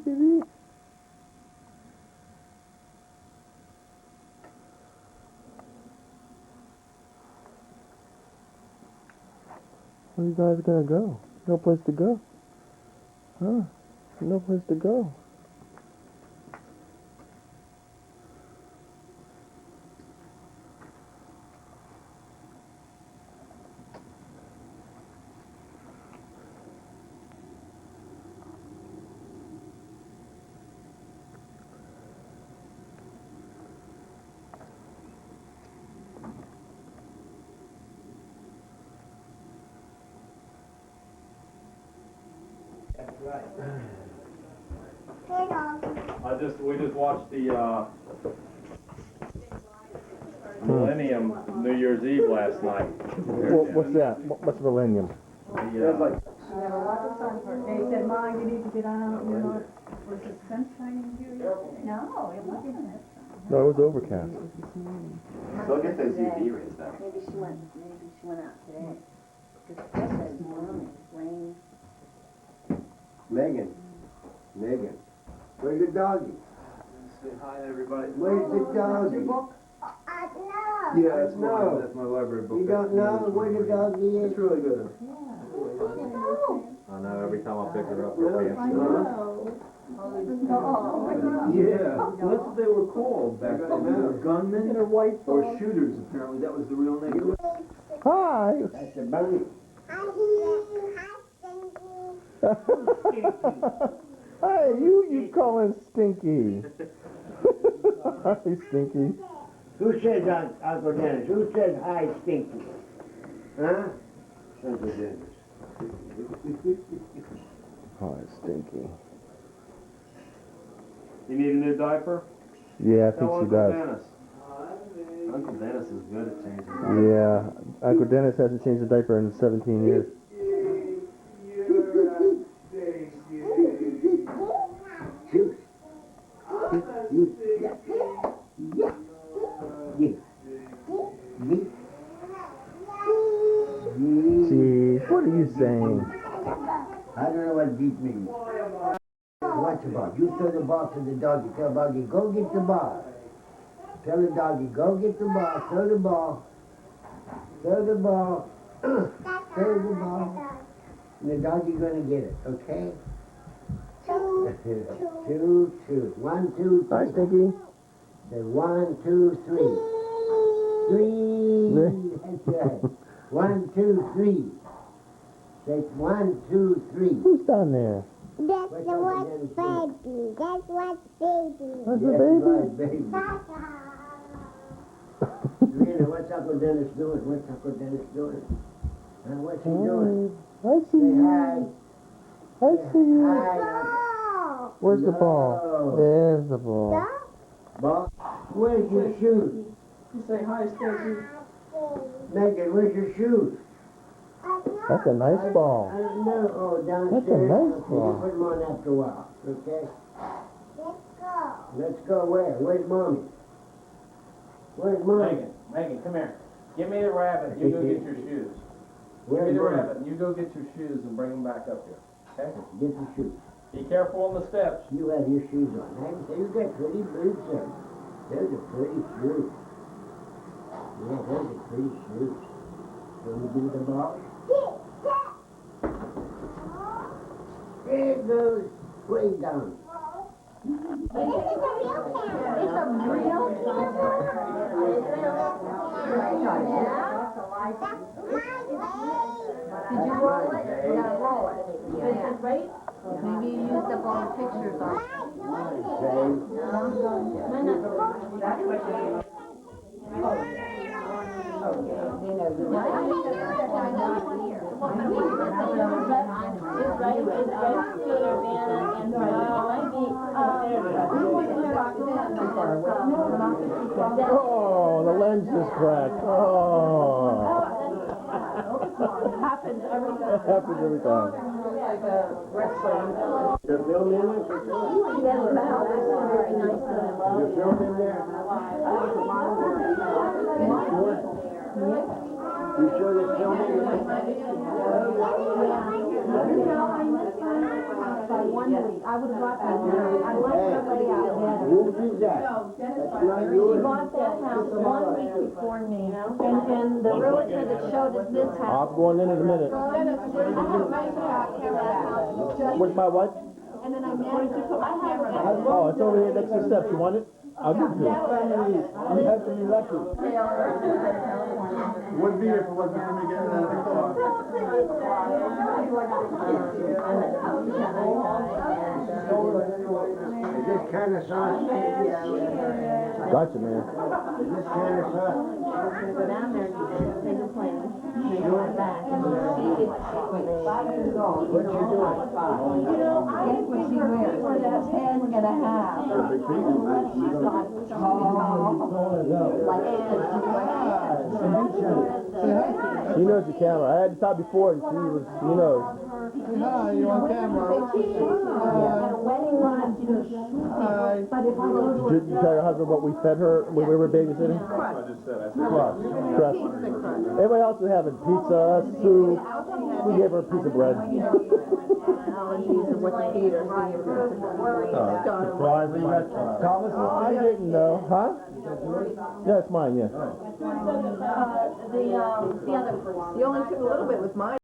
baby. Where are you guys gonna go? No place to go. Huh? No place to go. We just watched the Millennium New Year's Eve last night. What's that? What's Millennium? They have a lot of sun for it. They said, Mom, you need to get out, you know. Was it sunshine here? No, it wasn't. No, it was overcast. Go get those UV rays though. Maybe she went out today. Because it says morning, rain. Megan, where's the doggy? Say hi everybody. Where's the doggy? Yeah, that's No. that's my library book. You don't know where the doggy is? It's really good. I know, every time I pick her up, Really? her I pants know. Oh. Yeah, well, that's what they were called back then. They were gunmen In a white or ball. shooters, apparently. That was the real name. Hi. That's a bunny. Hey, you calling Stinky? Hi, Stinky. Who says Uncle Dennis? Who says hi, Stinky? Huh? Uncle Dennis. Hi, Stinky. You need a new diaper? Yeah, I think Tell she Uncle does. Dennis. Uncle Dennis is good at changing. Yeah, Uncle Dennis hasn't changed a diaper in 17 years. Jeez, what are you saying? I don't know what beep means. What's the ball? You throw the ball to the doggy. Tell doggy, go get the ball. Tell the doggy, go get the ball. Throw the ball. Throw the ball. Throw the ball. And the doggy gonna get it, okay? 2, 2. 1, 2, 3. Hi, Stinky. Say 1, 2, 3. 3. That's right. 1, 2, 3. Say 1, 2, 3. Who's down there? That's What's the Uncle what Dennis doing? baby. That's what baby. That's Yes, the baby. right, baby. Rena, what's Uncle Dennis doing? What's Uncle Dennis doing? What's he doing? I see Say you. hi. I see you. Hi. Oh, Where's the No. ball? There's the ball. Ball. Where's your shoes? You say hi, Stacy. Megan, where's your shoes? That's a nice ball. I don't know. Oh, downstairs. That's a nice Okay, ball. you put them on after a while. Okay? let's go. Let's go where? Where's mommy? Where's mommy? Megan, come here. Give me the rabbit, you go get your shoes. Give me Where's the mommy? rabbit, you go get your shoes and bring them back up here, okay? Get the shoes. Be careful on the steps. You have your shoes on. Hey, you got pretty boots on. Those are pretty shoes. Yeah, those are pretty shoes. Can we do the ball? There it goes. Way down. This is a real camera. It's a real Did you roll it? You gotta roll it. Is it right? Maybe you used up all the pictures on it. Oh, the lens is cracked. Oh. Happens every time. That happens every time. Like a wrestling. You're filming it? Very nice. You're filming there? You sure they're filming? You know, I missed my house by 1 week. I would drop my house. I like somebody out better. Who did that? That's not She yours. bought that house 1 week before me, and the realtor that showed us this house. I'm going in a minute. I have a house. Where's my wife? And then I married her. I have a Oh, it's over here next to the steps. You want it? I'll give it to you. I'm happily lucky. Wouldn't be here if it wasn't for me getting out of the car. Is this kind of sauce? Gotcha, man. Is this kind of sauce? down there, they were playing. They went back and she did. 5 years old. What you doing? You know, guess what she wears? 10 and a half. She knows the camera. I had to talk before and she knows. Hi, you on camera? At a wedding lunch, you know. Hi. But if I go to Did you tell your husband what we fed her when we were babysitting? Crust. Crust. Everybody else was having pizza, soup. We gave her a piece of bread. Surprising. Thomas I didn't know. Huh? Yeah, it's mine, yeah. the other person. You only took a little bit with mine.